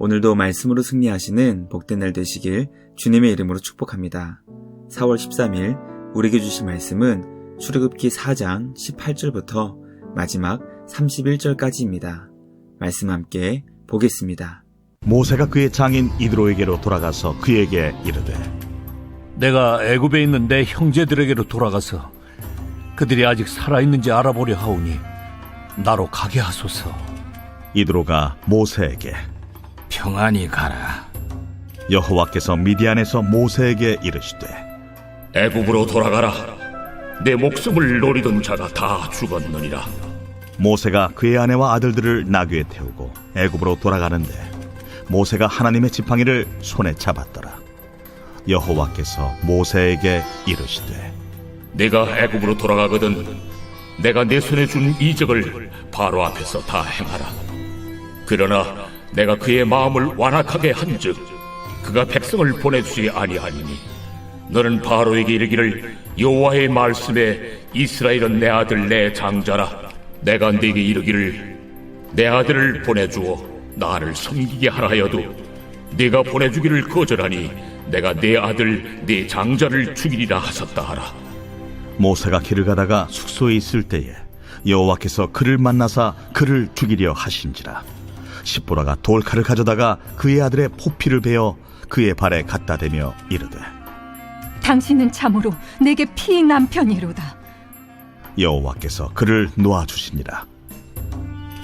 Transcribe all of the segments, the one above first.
오늘도 말씀으로 승리하시는 복된 날 되시길 주님의 이름으로 축복합니다. 4월 13일 우리에게 주신 말씀은 출애굽기 4장 18절부터 마지막 31절까지입니다. 말씀 함께 보겠습니다. 모세가 그의 장인 이드로에게로 돌아가서 그에게 이르되, 내가 애굽에 있는 내 형제들에게로 돌아가서 그들이 아직 살아있는지 알아보려 하오니 나로 가게 하소서. 이드로가 모세에게 평안히 가라. 여호와께서 미디안에서 모세에게 이르시되, 애굽으로 돌아가라. 내 목숨을 노리던 자가 다 죽었느니라. 모세가 그의 아내와 아들들을 나귀에 태우고 애굽으로 돌아가는데 모세가 하나님의 지팡이를 손에 잡았더라. 여호와께서 모세에게 이르시되, 네가 애굽으로 돌아가거든 내가 내 손에 준 이적을 바로 앞에서 다 행하라. 그러나 내가 그의 마음을 완악하게 한즉 그가 백성을 보내주지 아니하니니 너는 바로에게 이르기를 여호와의 말씀에 이스라엘은 내 아들 내 장자라. 내가 네게 이르기를 내 아들을 보내주어 나를 섬기게 하라 하여도 네가 보내주기를 거절하니 내가 내 아들 네 장자를 죽이리라 하셨다 하라. 모세가 길을 가다가 숙소에 있을 때에 여호와께서 그를 만나사 그를 죽이려 하신지라. 십보라가 돌칼을 가져다가 그의 아들의 포피를 베어 그의 발에 갖다 대며 이르되, 당신은 참으로 내게 피 남편이로다. 여호와께서 그를 놓아주시니라.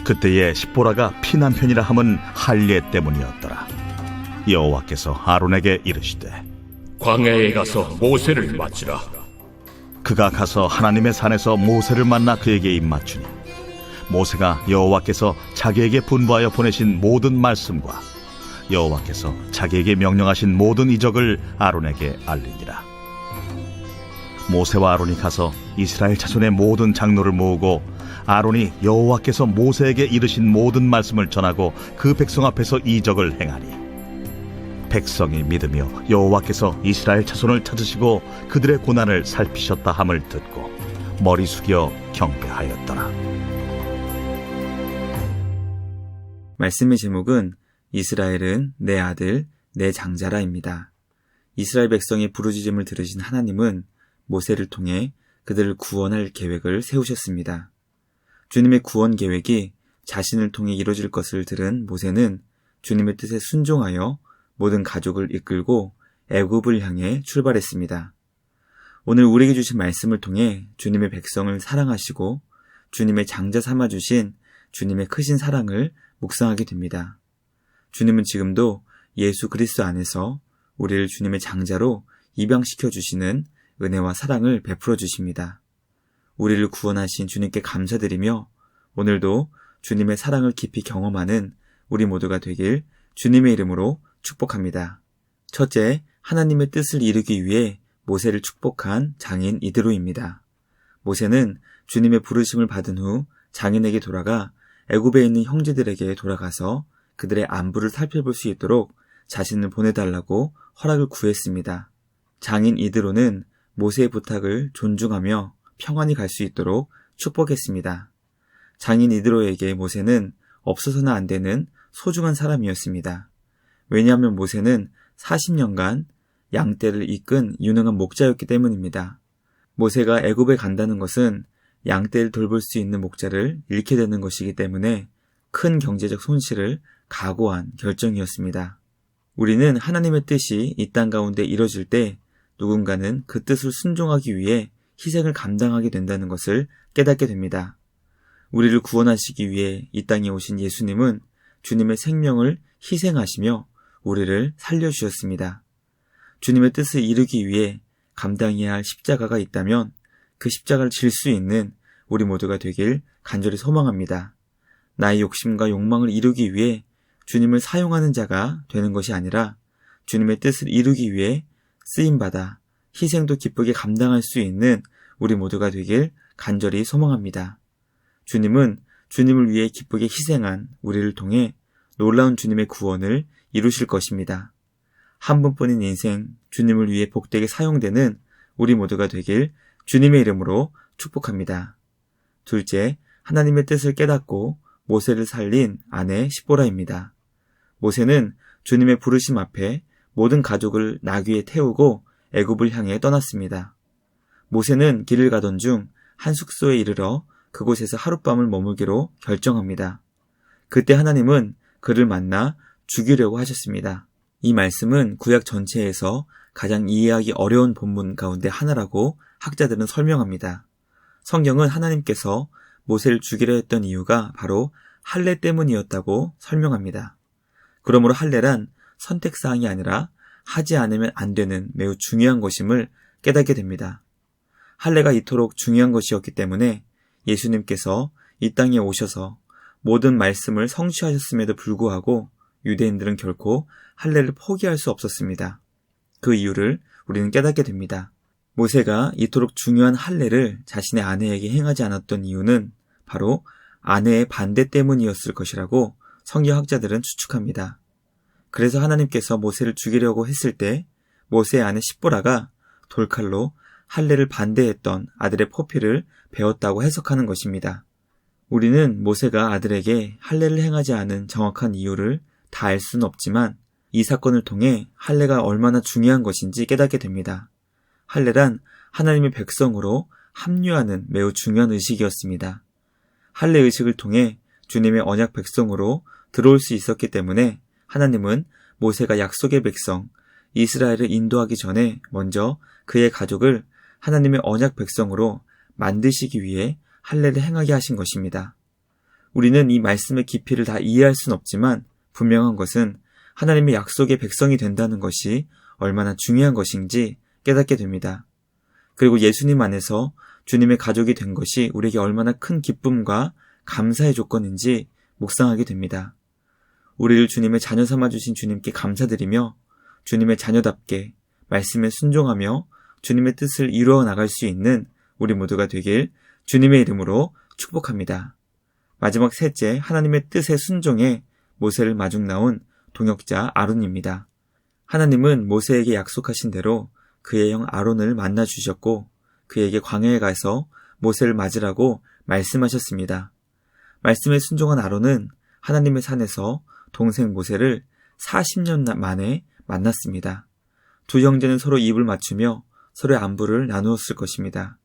그때에 십보라가 피 남편이라 함은 할례 때문이었더라. 여호와께서 아론에게 이르시되, 광야에 가서 모세를 맞으라. 그가 가서 하나님의 산에서 모세를 만나 그에게 입맞추니 모세가 여호와께서 자기에게 분부하여 보내신 모든 말씀과 여호와께서 자기에게 명령하신 모든 이적을 아론에게 알리니라. 모세와 아론이 가서 이스라엘 자손의 모든 장로를 모으고 아론이 여호와께서 모세에게 이르신 모든 말씀을 전하고 그 백성 앞에서 이적을 행하니 백성이 믿으며 여호와께서 이스라엘 자손을 찾으시고 그들의 고난을 살피셨다 함을 듣고 머리 숙여 경배하였더라. 말씀의 제목은 이스라엘은 내 아들 내 장자라입니다. 이스라엘 백성의 부르짖음을 들으신 하나님은 모세를 통해 그들을 구원할 계획을 세우셨습니다. 주님의 구원 계획이 자신을 통해 이루어질 것을 들은 모세는 주님의 뜻에 순종하여 모든 가족을 이끌고 애굽을 향해 출발했습니다. 오늘 우리에게 주신 말씀을 통해 주님의 백성을 사랑하시고 주님의 장자 삼아주신 주님의 크신 사랑을 묵상하게 됩니다. 주님은 지금도 예수 그리스도 안에서 우리를 주님의 장자로 입양시켜 주시는 은혜와 사랑을 베풀어 주십니다. 우리를 구원하신 주님께 감사드리며 오늘도 주님의 사랑을 깊이 경험하는 우리 모두가 되길 주님의 이름으로 축복합니다. 첫째, 하나님의 뜻을 이루기 위해 모세를 축복한 장인 이드로입니다. 모세는 주님의 부르심을 받은 후 장인에게 돌아가 애굽에 있는 형제들에게 돌아가서 그들의 안부를 살펴볼 수 있도록 자신을 보내달라고 허락을 구했습니다. 장인 이드로는 모세의 부탁을 존중하며 평안히 갈 수 있도록 축복했습니다. 장인 이드로에게 모세는 없어서는 안 되는 소중한 사람이었습니다. 왜냐하면 모세는 40년간 양떼를 이끈 유능한 목자였기 때문입니다. 모세가 애굽에 간다는 것은 양떼를 돌볼 수 있는 목자를 잃게 되는 것이기 때문에 큰 경제적 손실을 각오한 결정이었습니다. 우리는 하나님의 뜻이 이 땅 가운데 이뤄질 때 누군가는 그 뜻을 순종하기 위해 희생을 감당하게 된다는 것을 깨닫게 됩니다. 우리를 구원하시기 위해 이 땅에 오신 예수님은 주님의 생명을 희생하시며 우리를 살려주셨습니다. 주님의 뜻을 이루기 위해 감당해야 할 십자가가 있다면 그 십자가를 질 수 있는 우리 모두가 되길 간절히 소망합니다. 나의 욕심과 욕망을 이루기 위해 주님을 사용하는 자가 되는 것이 아니라 주님의 뜻을 이루기 위해 쓰임받아 희생도 기쁘게 감당할 수 있는 우리 모두가 되길 간절히 소망합니다. 주님은 주님을 위해 기쁘게 희생한 우리를 통해 놀라운 주님의 구원을 이루실 것입니다. 한 번뿐인 인생 주님을 위해 복되게 사용되는 우리 모두가 되길 주님의 이름으로 축복합니다. 둘째, 하나님의 뜻을 깨닫고 모세를 살린 아내 십보라입니다. 모세는 주님의 부르심 앞에 모든 가족을 나귀에 태우고 애굽을 향해 떠났습니다. 모세는 길을 가던 중 한 숙소에 이르러 그곳에서 하룻밤을 머물기로 결정합니다. 그때 하나님은 그를 만나 죽이려고 하셨습니다. 이 말씀은 구약 전체에서 가장 이해하기 어려운 본문 가운데 하나라고 학자들은 설명합니다. 성경은 하나님께서 모세를 죽이려 했던 이유가 바로 할례 때문이었다고 설명합니다. 그러므로 할례란 선택사항이 아니라 하지 않으면 안 되는 매우 중요한 것임을 깨닫게 됩니다. 할례가 이토록 중요한 것이었기 때문에 예수님께서 이 땅에 오셔서 모든 말씀을 성취하셨음에도 불구하고 유대인들은 결코 할례를 포기할 수 없었습니다. 그 이유를 우리는 깨닫게 됩니다. 모세가 이토록 중요한 할례를 자신의 아내에게 행하지 않았던 이유는 바로 아내의 반대 때문이었을 것이라고 성경학자들은 추측합니다. 그래서 하나님께서 모세를 죽이려고 했을 때 모세의 아내 십보라가 돌칼로 할례를 반대했던 아들의 포피를 베었다고 해석하는 것입니다. 우리는 모세가 아들에게 할례를 행하지 않은 정확한 이유를 다 알 수는 없지만 이 사건을 통해 할례가 얼마나 중요한 것인지 깨닫게 됩니다. 할례란 하나님의 백성으로 합류하는 매우 중요한 의식이었습니다. 할례 의식을 통해 주님의 언약 백성으로 들어올 수 있었기 때문에 하나님은 모세가 약속의 백성 이스라엘을 인도하기 전에 먼저 그의 가족을 하나님의 언약 백성으로 만드시기 위해 할례를 행하게 하신 것입니다. 우리는 이 말씀의 깊이를 다 이해할 수는 없지만 분명한 것은 하나님의 약속의 백성이 된다는 것이 얼마나 중요한 것인지 깨닫게 됩니다. 그리고 예수님 안에서 주님의 가족이 된 것이 우리에게 얼마나 큰 기쁨과 감사의 조건인지 묵상하게 됩니다. 우리를 주님의 자녀 삼아주신 주님께 감사드리며 주님의 자녀답게 말씀에 순종하며 주님의 뜻을 이루어 나갈 수 있는 우리 모두가 되길 주님의 이름으로 축복합니다. 마지막 셋째, 하나님의 뜻에 순종해 모세를 마중 나온 동역자 아론입니다. 하나님은 모세에게 약속하신 대로 그의 형 아론을 만나 주셨고 그에게 광야에 가서 모세를 맞으라고 말씀하셨습니다. 말씀에 순종한 아론은 하나님의 산에서 동생 모세를 40년 만에 만났습니다. 두 형제는 서로 입을 맞추며 서로의 안부를 나누었을 것입니다.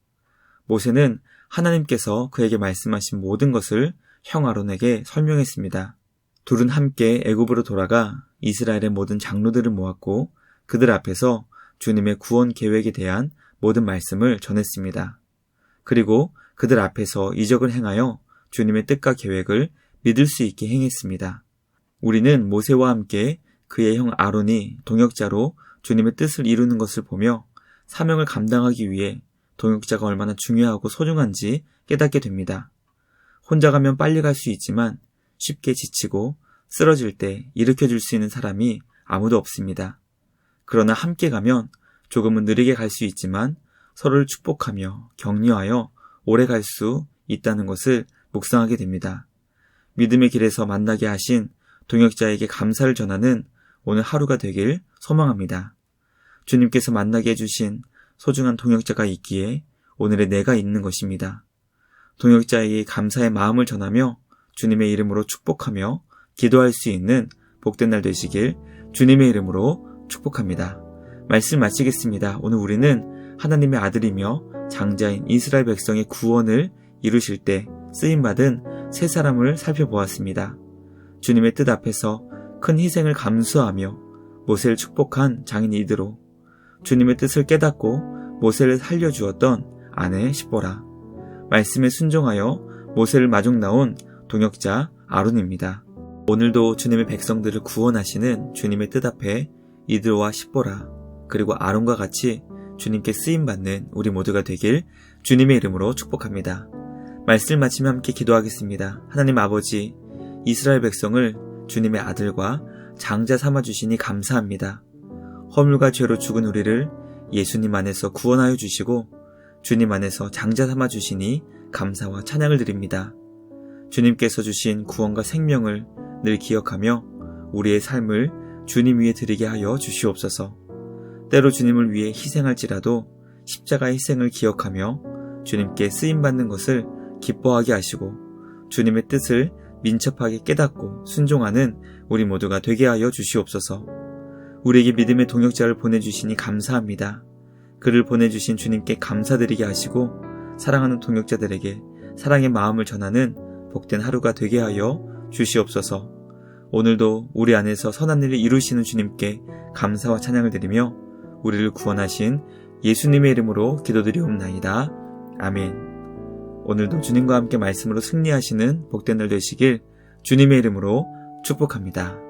모세는 하나님께서 그에게 말씀하신 모든 것을 형 아론에게 설명했습니다. 둘은 함께 애굽으로 돌아가 이스라엘의 모든 장로들을 모았고 그들 앞에서 주님의 구원 계획에 대한 모든 말씀을 전했습니다. 그리고 그들 앞에서 이적을 행하여 주님의 뜻과 계획을 믿을 수 있게 행했습니다. 우리는 모세와 함께 그의 형 아론이 동역자로 주님의 뜻을 이루는 것을 보며 사명을 감당하기 위해 동역자가 얼마나 중요하고 소중한지 깨닫게 됩니다. 혼자 가면 빨리 갈 수 있지만 쉽게 지치고 쓰러질 때 일으켜줄 수 있는 사람이 아무도 없습니다. 그러나 함께 가면 조금은 느리게 갈 수 있지만 서로를 축복하며 격려하여 오래 갈 수 있다는 것을 묵상하게 됩니다. 믿음의 길에서 만나게 하신 동역자에게 감사를 전하는 오늘 하루가 되길 소망합니다. 주님께서 만나게 해주신 소중한 동역자가 있기에 오늘의 내가 있는 것입니다. 동역자에게 감사의 마음을 전하며 주님의 이름으로 축복하며 기도할 수 있는 복된 날 되시길 주님의 이름으로 축복합니다. 말씀 마치겠습니다. 오늘 우리는 하나님의 아들이며 장자인 이스라엘 백성의 구원을 이루실 때 쓰임받은 세 사람을 살펴보았습니다. 주님의 뜻 앞에서 큰 희생을 감수하며 모세를 축복한 장인 이드로, 주님의 뜻을 깨닫고 모세를 살려주었던 아내 십보라, 말씀에 순종하여 모세를 마중 나온 동역자 아론입니다. 오늘도 주님의 백성들을 구원하시는 주님의 뜻 앞에 이드로와 십보라 그리고 아론과 같이 주님께 쓰임받는 우리 모두가 되길 주님의 이름으로 축복합니다. 말씀 마치며 함께 기도하겠습니다. 하나님 아버지, 이스라엘 백성을 주님의 아들과 장자 삼아주시니 감사합니다. 허물과 죄로 죽은 우리를 예수님 안에서 구원하여 주시고 주님 안에서 장자 삼아주시니 감사와 찬양을 드립니다. 주님께서 주신 구원과 생명을 늘 기억하며 우리의 삶을 주님 위에 드리게 하여 주시옵소서. 때로 주님을 위해 희생할지라도 십자가의 희생을 기억하며 주님께 쓰임받는 것을 기뻐하게 하시고 주님의 뜻을 민첩하게 깨닫고 순종하는 우리 모두가 되게 하여 주시옵소서. 우리에게 믿음의 동역자를 보내주시니 감사합니다. 그를 보내주신 주님께 감사드리게 하시고 사랑하는 동역자들에게 사랑의 마음을 전하는 복된 하루가 되게 하여 주시옵소서. 오늘도 우리 안에서 선한 일을 이루시는 주님께 감사와 찬양을 드리며 우리를 구원하신 예수님의 이름으로 기도드리옵나이다. 아멘. 오늘도 주님과 함께 말씀으로 승리하시는 복된 날 되시길 주님의 이름으로 축복합니다.